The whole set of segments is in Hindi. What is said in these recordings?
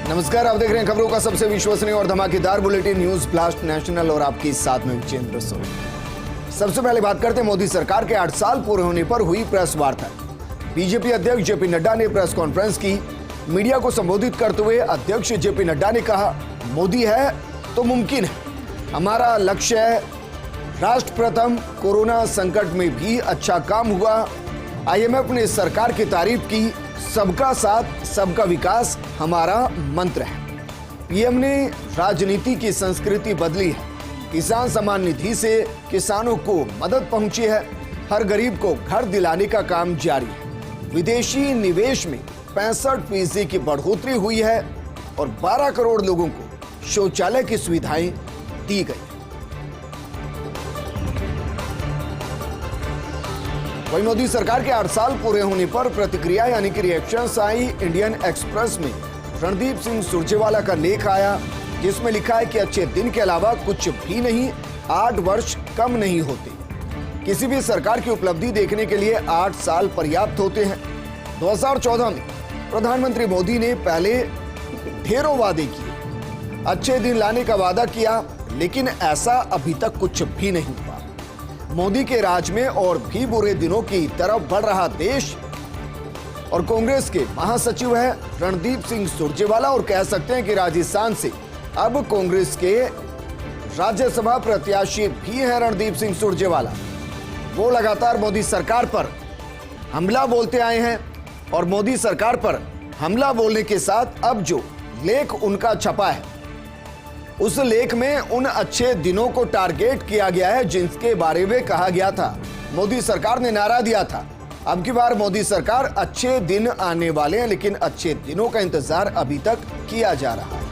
नमस्कार, आप देख रहे हैं खबरों का सबसे विश्वसनीय और धमाकेदार बुलेटिन न्यूज ब्लास्ट नेशनल और आपके साथ में विजेंद्र सोनी। सबसे पहले बात करते हैं मोदी सरकार के 8 साल पूरे होने पर हुई प्रेस वार्ता। बीजेपी अध्यक्ष जेपी नड्डा ने प्रेस कॉन्फ्रेंस की। मीडिया को संबोधित करते हुए अध्यक्ष जेपी नड्डा ने कहा, मोदी है तो मुमकिन है। हमारा लक्ष्य है राष्ट्र प्रथम। कोरोना संकट में भी अच्छा काम हुआ। आईएमएफ ने सरकार की तारीफ की। सबका साथ सबका विकास हमारा मंत्र है। पीएम ने राजनीति की संस्कृति बदली है। किसान सम्मान निधि से किसानों को मदद पहुंची है। हर गरीब को घर दिलाने का काम जारी है। विदेशी निवेश में 65% की बढ़ोतरी हुई है और 12 करोड़ लोगों को शौचालय की सुविधाएं दी गई। वहीं मोदी सरकार के 8 साल पूरे होने पर प्रतिक्रिया यानी कि रिएक्शंस आई। इंडियन एक्सप्रेस में रणदीप सिंह सुरजेवाला का लेख आया, जिसमें लिखा है कि अच्छे दिन के अलावा कुछ भी नहीं, 8 वर्ष कम नहीं होते। किसी भी सरकार की उपलब्धि देखने के लिए 8 साल पर्याप्त होते हैं। 2014 में प्रधानमंत्री मोदी ने पहले ढेरों वादे किए, अच्छे दिन लाने का वादा किया, लेकिन ऐसा अभी तक कुछ भी नहीं हुआ। मोदी के राज में और भी बुरे दिनों की तरफ बढ़ रहा देश। और कांग्रेस के महासचिव है रणदीप सिंह सुरजेवाला और कह सकते हैं कि राजस्थान से अब कांग्रेस के राज्यसभा प्रत्याशी भी है रणदीप सिंह सुरजेवाला। वो लगातार मोदी सरकार पर हमला बोलते आए हैं और मोदी सरकार पर हमला बोलने के साथ अब जो लेख उनका छपा है, उस लेख में उन अच्छे दिनों को टारगेट किया गया है जिनके बारे में कहा गया था। मोदी सरकार ने नारा दिया था, अब की बार मोदी सरकार अच्छे दिन आने वाले हैं, लेकिन अच्छे दिनों का इंतजार अभी तक किया जा रहा है।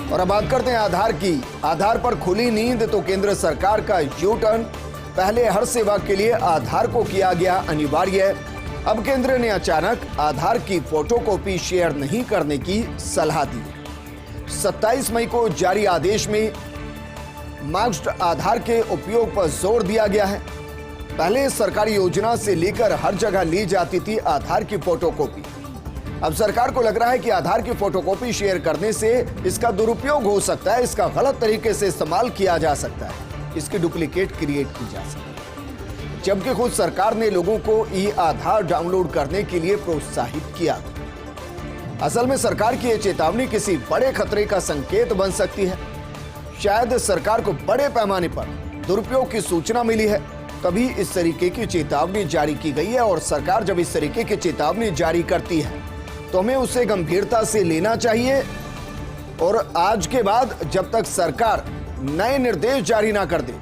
और अब बात करते हैं आधार की। आधार पर खुली नींद तो केंद्र सरकार का यू टर्न। पहले हर सेवा के लिए आधार को किया गया अनिवार्य। अब केंद्र ने अचानक आधार की फोटोकॉपी शेयर नहीं करने की सलाह दी। 27 मई को जारी आदेश में मार्क्स्ड आधार के उपयोग पर जोर दिया गया है। पहले सरकारी योजना से लेकर हर जगह ली जाती थी आधार की फोटोकॉपी। अब सरकार को लग रहा है कि आधार की फोटोकॉपी शेयर करने से इसका दुरुपयोग हो सकता है, इसका गलत तरीके से इस्तेमाल किया जा सकता है, इसकी डुप्लीकेट क्रिएट की जा सकती है। जबकि खुद सरकार ने लोगों को ई आधार डाउनलोड करने के लिए प्रोत्साहित किया था। असल में सरकार की यह चेतावनी किसी बड़े खतरे का संकेत बन सकती है। शायद सरकार को बड़े पैमाने पर दुरुपयोग की सूचना मिली है, तभी इस तरीके की चेतावनी जारी की गई है। और सरकार जब इस तरीके की चेतावनी जारी करती है तो हमें उसे गंभीरता से लेना चाहिए। और आज के बाद जब तक सरकार नए निर्देश जारी ना कर दे,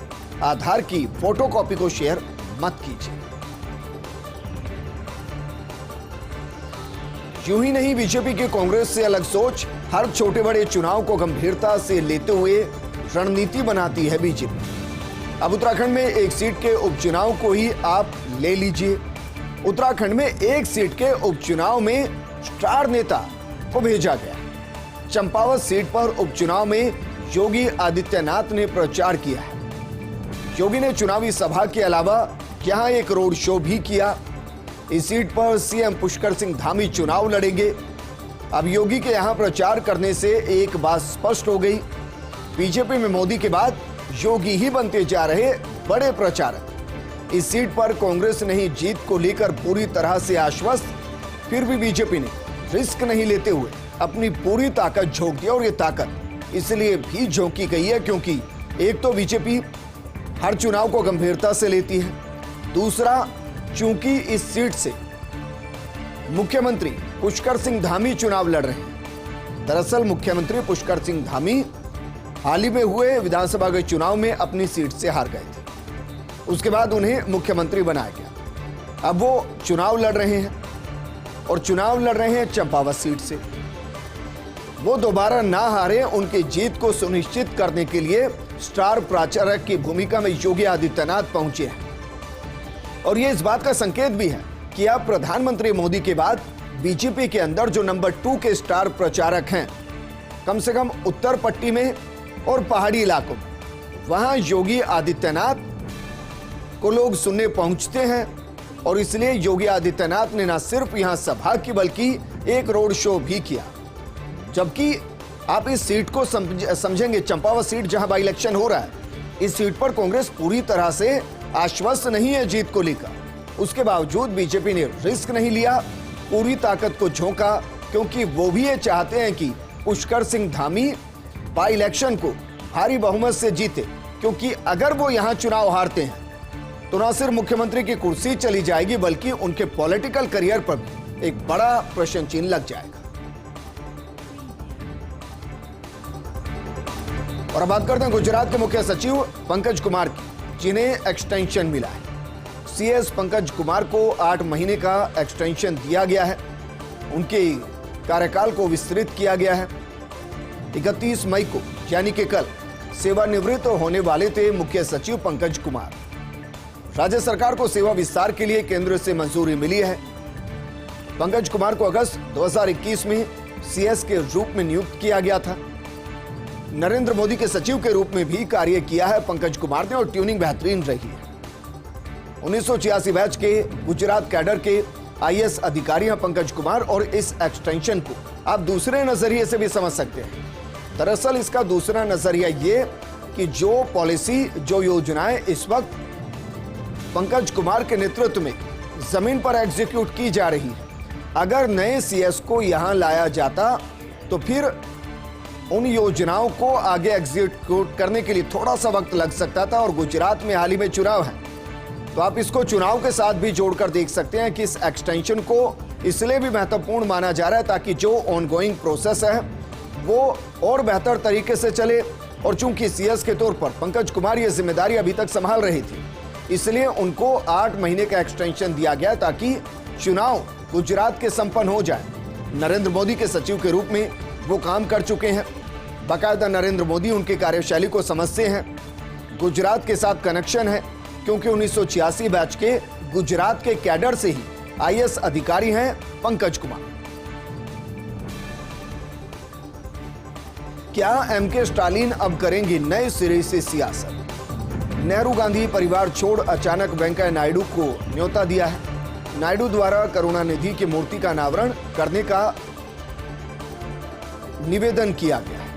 आधार की फोटोकॉपी को शेयर मत कीजिए। यूं ही नहीं, बीजेपी की कांग्रेस से अलग सोच। हर छोटे बड़े चुनाव को गंभीरता से लेते हुए रणनीति बनाती है बीजेपी। अब उत्तराखंड में एक सीट के उपचुनाव को ही आप ले लीजिए। उत्तराखंड में एक सीट के उपचुनाव में स्टार नेता को भेजा गया। चंपावत सीट पर उपचुनाव में योगी आदित्यनाथ ने प्रचार किया है। योगी ने चुनावी सभा के अलावा यहां एक रोड शो भी किया। इस सीट पर सीएम पुष्कर सिंह धामी चुनाव लड़ेंगे। अब योगी के यहां प्रचार करने से एक बात स्पष्ट हो गई, बीजेपी में मोदी के बाद योगी ही बनते जा रहे बड़े प्रचारक। इस सीट पर कांग्रेस नहीं जीत को लेकर पूरी तरह से आश्वस्त, फिर भी बीजेपी ने रिस्क नहीं लेते हुए अपनी पूरी ताकत झोंक दी। और ये ताकत इसलिए भी झोंकी गई है क्योंकि एक तो बीजेपी हर चुनाव को गंभीरता से लेती है, दूसरा चूंकि इस सीट से मुख्यमंत्री पुष्कर सिंह धामी चुनाव लड़ रहे हैं। दरअसल मुख्यमंत्री पुष्कर सिंह धामी हाल ही में हुए विधानसभा के चुनाव में अपनी सीट से हार गए थे। उसके बाद उन्हें मुख्यमंत्री बनाया गया। अब वो चुनाव लड़ रहे हैं और चुनाव लड़ रहे हैं चंपावत सीट से। वो दोबारा ना हारे, उनकी जीत को सुनिश्चित करने के लिए स्टार प्रचारक की भूमिका में योगी आदित्यनाथ पहुंचे हैं। और ये इस बात का संकेत भी है कि अब प्रधानमंत्री मोदी के बाद बीजेपी के अंदर जो नंबर 2 के स्टार प्रचारक हैं, कम से कम उत्तर पट्टी में और पहाड़ी इलाकों में, वहां योगी आदित्यनाथ को लोग सुनने पहुंचते हैं। और इसलिए योगी आदित्यनाथ ने न सिर्फ यहां सभा की बल्कि एक रोड शो भी किया। जबकि आप इस सीट को समझेंगे, चंपावत सीट जहां बाई इलेक्शन हो रहा है, इस सीट पर कांग्रेस पूरी तरह से आश्वस्त नहीं है जीत को लेकर। उसके बावजूद बीजेपी ने रिस्क नहीं लिया, पूरी ताकत को झोंका, क्योंकि वो भी ये चाहते हैं कि पुष्कर सिंह धामी बाई इलेक्शन को भारी बहुमत से जीते, क्योंकि अगर वो यहां चुनाव हारते हैं तो न सिर्फ मुख्यमंत्री की कुर्सी चली जाएगी बल्कि उनके पॉलिटिकल करियर पर भी एक बड़ा प्रश्न चिन्ह लग जाएगा। और अब बात करते हैं गुजरात के मुख्य सचिव पंकज कुमार की, जिन्हें एक्सटेंशन मिला है। सीएस पंकज कुमार को 8 महीने का एक्सटेंशन दिया गया है। उनके कार्यकाल को विस्तृत किया गया है। 31 मई को यानी कि कल सेवानिवृत्त होने वाले थे मुख्य सचिव पंकज कुमार। राज्य सरकार को सेवा विस्तार के लिए केंद्र से मंजूरी मिली है। पंकज कुमार को अगस्त 2021 में सीएस के रूप में नियुक्त किया गया था। नरेंद्र मोदी के सचिव के रूप में भी कार्य किया है पंकज कुमार ने और ट्यूनिंग बेहतरीन रही है। 1986 बैच के गुजरात कैडर के आईएएस अधिकारी हैं पंकज कुमार और इस एक्सटेंशन को आप दूसरे नजरिए से भी समझ सकते हैं। दरअसल इसका दूसरा नजरिया ये कि जो पॉलिसी, जो योजनाएं इस वक्त पंकज कुमार के नेतृत्व में जमीन पर एग्जीक्यूट की जा रही है, अगर नए सीएस को यहां लाया जाता तो फिर उन योजनाओं को आगे एग्जीक्यूट करने के लिए थोड़ा सा वक्त लग सकता था। और गुजरात में हाल ही में चुनाव है, तो आप इसको चुनाव के साथ भी जोड़कर देख सकते हैं कि इस एक्सटेंशन को इसलिए भी महत्वपूर्ण माना जा रहा है ताकि जो ऑनगोइंग प्रोसेस है वो और बेहतर तरीके से चले। और चूंकि सीएस के तौर पर पंकज कुमार ये जिम्मेदारी अभी तक संभाल रही थी, इसलिए उनको 8 महीने का एक्सटेंशन दिया गया ताकि चुनाव गुजरात के संपन्न हो जाए। नरेंद्र मोदी के सचिव के रूप में वो काम कर चुके हैं। बाकायदा नरेंद्र मोदी उनकी कार्यशैली को समझते हैं। गुजरात के साथ कनेक्शन है क्योंकि 1986 बैच के गुजरात के कैडर से ही आईएएस अधिकारी हैं पंकज कुमार। क्या एमके स्टालिन अब करेंगे नए सिरे से सियासत? नेहरू गांधी परिवार छोड़ अचानक वेंकैया नायडू को न्योता दिया है। नायडू द्वारा करुणानिधि की मूर्ति का अनावरण करने का निवेदन किया गया है।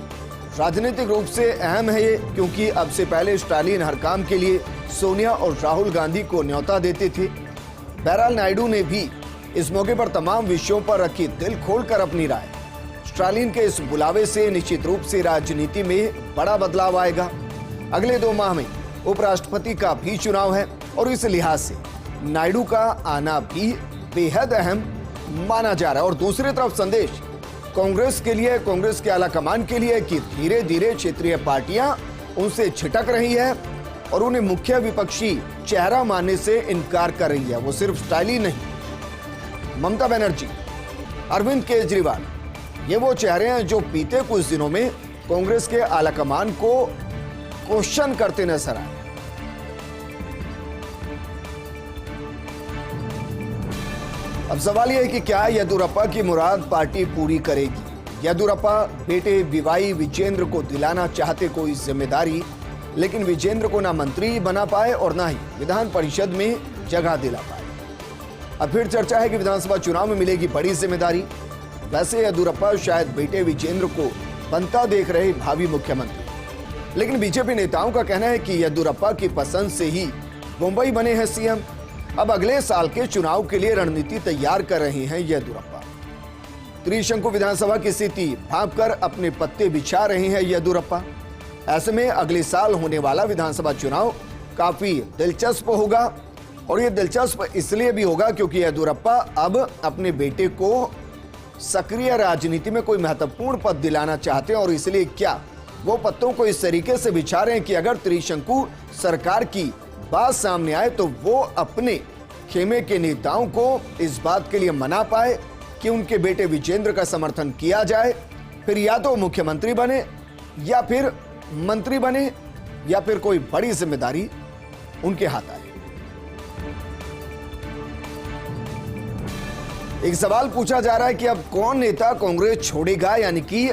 राजनीतिक रूप से अहम है ये, क्योंकि अब से पहले स्टालिन हर काम के लिए सोनिया और राहुल गांधी को न्योता देते थे। बहरहाल नायडू ने भी इस मौके पर तमाम विषयों पर रखी दिल खोलकर अपनी राय। स्टालिन के इस बुलावे से निश्चित रूप से राजनीति में बड़ा बदलाव आएगा। अगले 2 माह में उपराष्ट्रपति का भी चुनाव है और इस लिहाज से नायडू का आना भी बेहद अहम माना जा रहा है। और दूसरी तरफ संदेश कांग्रेस के लिए, कांग्रेस के आला कमान के लिए कि धीरे धीरे क्षेत्रीय पार्टियां उनसे छिटक रही है और उन्हें मुख्य विपक्षी चेहरा मानने से इनकार कर रही है। वो सिर्फ स्टालिन नहीं, ममता बनर्जी, अरविंद केजरीवाल, ये वो चेहरे हैं जो बीते कुछ दिनों में कांग्रेस के आला कमान को क्वेश्चन करते नजर आए। अब सवाल यह है कि क्या येदियुरप्पा की मुराद पार्टी पूरी करेगी? येदियुरप्पा बेटे वीवाई विजेंद्र को दिलाना चाहते कोई जिम्मेदारी, लेकिन विजेंद्र को ना मंत्री बना पाए और ना ही विधान परिषद में जगह दिला पाए। अब फिर चर्चा है कि विधानसभा चुनाव में मिलेगी बड़ी जिम्मेदारी। वैसे येदियुरप्पा शायद बेटे विजेंद्र को बनता देख रहे भावी मुख्यमंत्री, लेकिन बीजेपी नेताओं का कहना है कि येदियुरप्पा की पसंद से ही मुंबई बने हैं सीएम। अब अगले साल के चुनाव के लिए रणनीति तैयार कर रहे हैं येदियुरप्पा। त्रिशंकु विधानसभा की स्थिति भांपकर अपने पत्ते बिछा रहे हैं येदियुरप्पा। ऐसे में अगले साल होने वाला विधानसभा चुनाव काफी दिलचस्प होगा और ये दिलचस्प इसलिए भी होगा क्योंकि येदियुरप्पा अब अपने बेटे को सक्रिय राजनीति में कोई महत्वपूर्ण पद दिलाना चाहते हैं और इसलिए क्या वो पत्तों को इस तरीके से बिछा रहे हैं कि अगर त्रिशंकु सरकार की बात सामने आए तो वो अपने खेमे के नेताओं को इस बात के लिए मना पाए कि उनके बेटे विजेंद्र का समर्थन किया जाए, फिर या तो मुख्यमंत्री बने या फिर मंत्री बने या फिर कोई बड़ी जिम्मेदारी उनके हाथ आए। एक सवाल पूछा जा रहा है कि अब कौन नेता कांग्रेस छोड़ेगा, यानी कि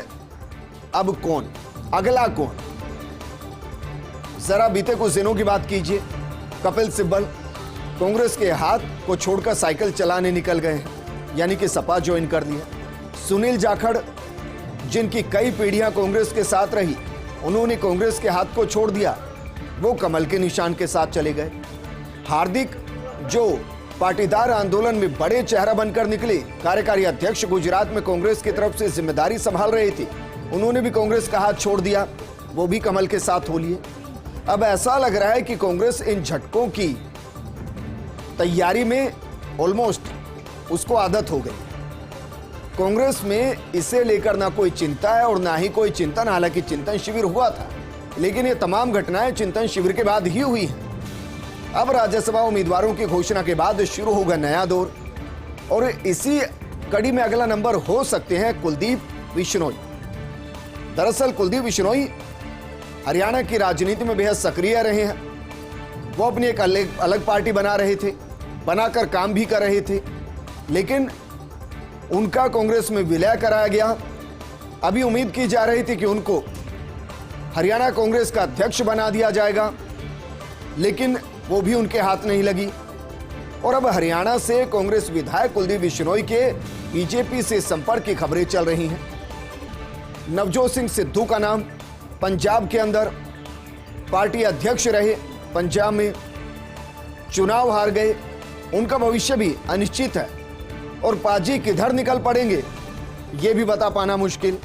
अब कौन, अगला कौन? जरा बीते कुछ दिनों की बात कीजिए। कपिल सिब्बल कांग्रेस के हाथ को छोड़कर साइकिल चलाने निकल गए हैं, यानी कि सपा ज्वाइन कर लिया। सुनील जाखड़, जिनकी कई पीढ़ियां कांग्रेस के साथ रही, उन्होंने कांग्रेस के हाथ को छोड़ दिया, वो कमल के निशान के साथ चले गए। हार्दिक, जो पाटीदार आंदोलन में बड़े चेहरा बनकर निकले, कार्यकारी अध्यक्ष गुजरात में कांग्रेस की तरफ से जिम्मेदारी संभाल रहे थे, उन्होंने भी कांग्रेस का हाथ छोड़ दिया, वो भी कमल के साथ हो लिए। अब ऐसा लग रहा है कि कांग्रेस इन झटकों की तैयारी में ऑलमोस्ट उसको आदत हो गई। कांग्रेस में इसे लेकर ना कोई चिंता है और ना ही कोई चिंतन, हालांकि चिंतन शिविर हुआ था, लेकिन ये तमाम घटनाएं चिंतन शिविर के बाद ही हुई हैं। अब राज्यसभा उम्मीदवारों की घोषणा के बाद शुरू होगा नया दौर, और इसी कड़ी में अगला नंबर हो सकते हैं कुलदीप बिश्नोई। दरअसल कुलदीप बिश्नोई हरियाणा की राजनीति में बेहद सक्रिय रहे हैं। वो अपनी एक अलग पार्टी बना रहे थे, बनाकर काम भी कर रहे थे, लेकिन उनका कांग्रेस में विलय कराया गया। अभी उम्मीद की जा रही थी कि उनको हरियाणा कांग्रेस का अध्यक्ष बना दिया जाएगा, लेकिन वो भी उनके हाथ नहीं लगी। और अब हरियाणा से कांग्रेस विधायक कुलदीप बिश्नोई के बीजेपी से संपर्क की खबरें चल रही हैं। नवजोत सिंह सिद्धू का नाम, पंजाब के अंदर पार्टी अध्यक्ष रहे, पंजाब में चुनाव हार गए, उनका भविष्य भी अनिश्चित है, और पाजी किधर निकल पड़ेंगे ये भी बता पाना मुश्किल।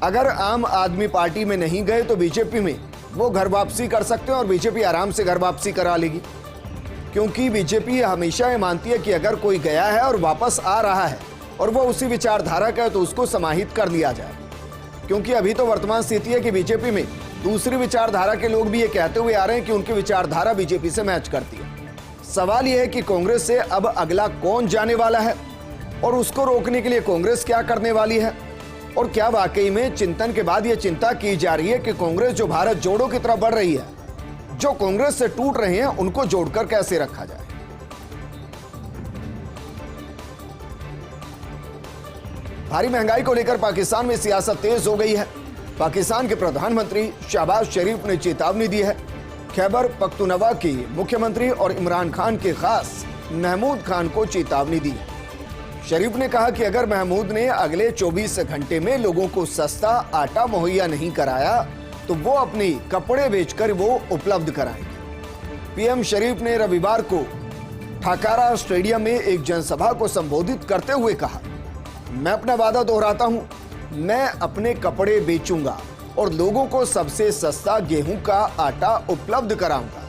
अगर आम आदमी पार्टी में नहीं गए तो बीजेपी में वो घर वापसी कर सकते हैं, और बीजेपी आराम से घर वापसी करा लेगी, क्योंकि बीजेपी हमेशा ये मानती है कि अगर कोई गया है और वापस आ रहा है और वो उसी विचारधारा का है तो उसको समाहित कर लिया जाए। क्योंकि अभी तो वर्तमान स्थिति है कि बीजेपी में दूसरी विचारधारा के लोग भी ये कहते हुए आ रहे हैं कि उनकी विचारधारा बीजेपी से मैच करती है। सवाल यह है कि कांग्रेस से अब अगला कौन जाने वाला है, और उसको रोकने के लिए कांग्रेस क्या करने वाली है, और क्या वाकई में चिंतन के बाद यह चिंता की जा रही है कि कांग्रेस जो भारत जोड़ो की तरफ बढ़ रही है, जो कांग्रेस से टूट रहे हैं उनको जोड़कर कैसे रखा जाए। भारी महंगाई को लेकर पाकिस्तान में सियासत तेज हो गई है। पाकिस्तान के प्रधानमंत्री शहबाज शरीफ ने चेतावनी दी है। खैबर पख्तूनख्वा के मुख्यमंत्री और इमरान खान के खास महमूद खान को चेतावनी दी है। शरीफ ने कहा कि अगर महमूद ने अगले 24 घंटे में लोगों को सस्ता आटा मुहैया नहीं कराया तो वो अपने कपड़े बेचकर वो उपलब्ध कराएंगे। पीएम शरीफ ने रविवार को ठाकारा स्टेडियम में एक जनसभा को संबोधित करते हुए कहा, मैं अपना वादा दोहराता हूं, मैं अपने कपड़े बेचूंगा और लोगों को सबसे सस्ता गेहूं का आटा उपलब्ध कराऊंगा।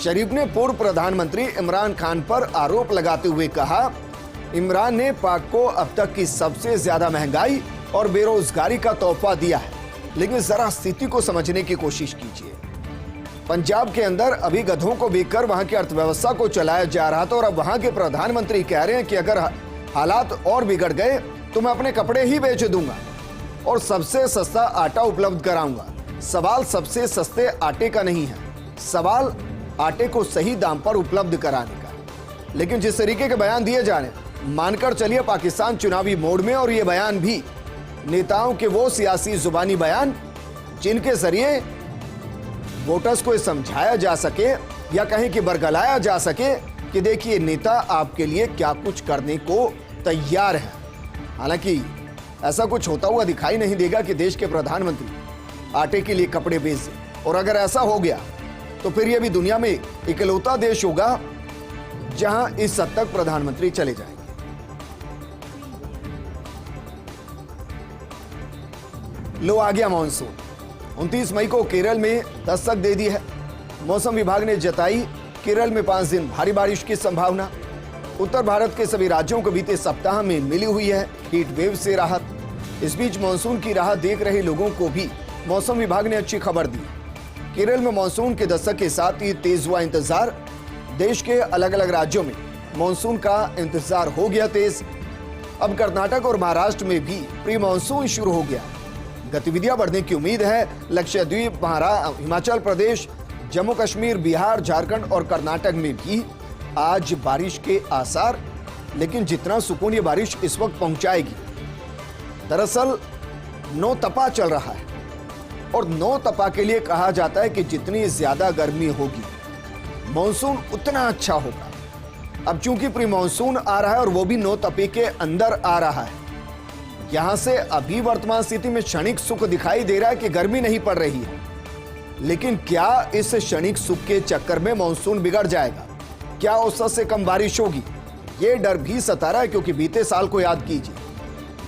शरीफ ने पूर्व प्रधानमंत्री इमरान खान पर आरोप लगाते हुए कहा, इमरान ने पाक को अब तक की सबसे ज्यादा महंगाई और बेरोजगारी का तोहफा दिया है, लेकिन जरा स्थिति को समझने की कोशिश कीजिए। पंजाब के अंदर अभी गधों को बेचकर वहां की अर्थव्यवस्था को चलाया जा रहा था, और अब वहां के प्रधानमंत्री कह रहे हैं कि अगर हालात और बिगड़ गए तो मैं अपने कपड़े ही बेच दूंगा और सबसे सस्ता आटा उपलब्ध कराऊंगा। सवाल सबसे सस्ते आटे का नहीं है, सवाल आटे को सही दाम पर उपलब्ध कराने का। लेकिन जिस तरीके के बयान दिए जा रहे हैं, मानकर चलिए पाकिस्तान चुनावी मोड में, और ये बयान भी नेताओं के वो सियासी जुबानी बयान जिनके जरिए वोटर्स को समझाया जा सके या कहीं कि बरगलाया जा सके कि देखिए नेता आपके लिए क्या कुछ करने को तैयार है। हालांकि ऐसा कुछ होता हुआ दिखाई नहीं देगा कि देश के प्रधानमंत्री आटे के लिए कपड़े बेच दें, और अगर ऐसा हो गया तो फिर यह भी दुनिया में इकलौता देश होगा जहां इस हद तक प्रधानमंत्री चले जाएंगे। लो आ गया मानसून, 29 मई को केरल में दस्तक दे दी है। मौसम विभाग ने जताई केरल में 5 दिन भारी बारिश की संभावना। उत्तर भारत के सभी राज्यों को बीते सप्ताह में मिली हुई है हीट वेव से राहत। इस बीच मानसून की राह देख रहे लोगों को भी मौसम विभाग ने अच्छी खबर दी। केरल में मानसून के दस्तक के साथ ही तेज हुआ इंतजार। देश के अलग अलग राज्यों में मानसून का इंतजार हो गया तेज। अब कर्नाटक और महाराष्ट्र में भी प्री मानसून शुरू हो गया। गतिविधियां बढ़ने की उम्मीद है। लक्षद्वीप, हिमाचल प्रदेश, जम्मू कश्मीर, बिहार, झारखंड और कर्नाटक में भी आज बारिश के आसार, लेकिन जितना सुकून ये बारिश इस वक्त पहुंचाएगी, दरअसल नौ तपा चल रहा है, और नौ तपा के लिए कहा जाता है कि जितनी ज्यादा गर्मी होगी मॉनसून उतना अच्छा होगा। अब चूंकि प्री मॉनसून आ रहा है और वो भी 9 तपे के अंदर आ रहा है, यहां से अभी वर्तमान स्थिति में क्षणिक सुख दिखाई दे रहा है कि गर्मी नहीं पड़ रही है, लेकिन क्या इस क्षणिक सुख के चक्कर में मॉनसून बिगड़ जाएगा? क्या औसत से कम बारिश होगी? ये डर भी सता रहा है, क्योंकि बीते साल को याद कीजिए,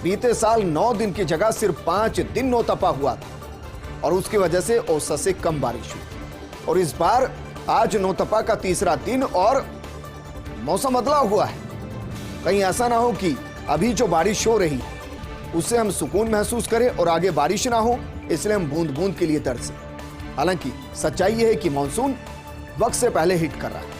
बीते साल 9 दिन की जगह सिर्फ 5 दिन 9 तपा हुआ था और उसकी वजह से औसत से कम बारिश हुई। और इस बार आज 9 तपा का तीसरा दिन और मौसम बदला हुआ है। कहीं ऐसा ना हो कि अभी जो बारिश हो रही है उससे हम सुकून महसूस करें और आगे बारिश ना हो, इसलिए हम बूंद बूंद के लिए तरसें। हालांकि सच्चाई यह है कि मॉनसून वक्त से पहले हिट कर रहा है।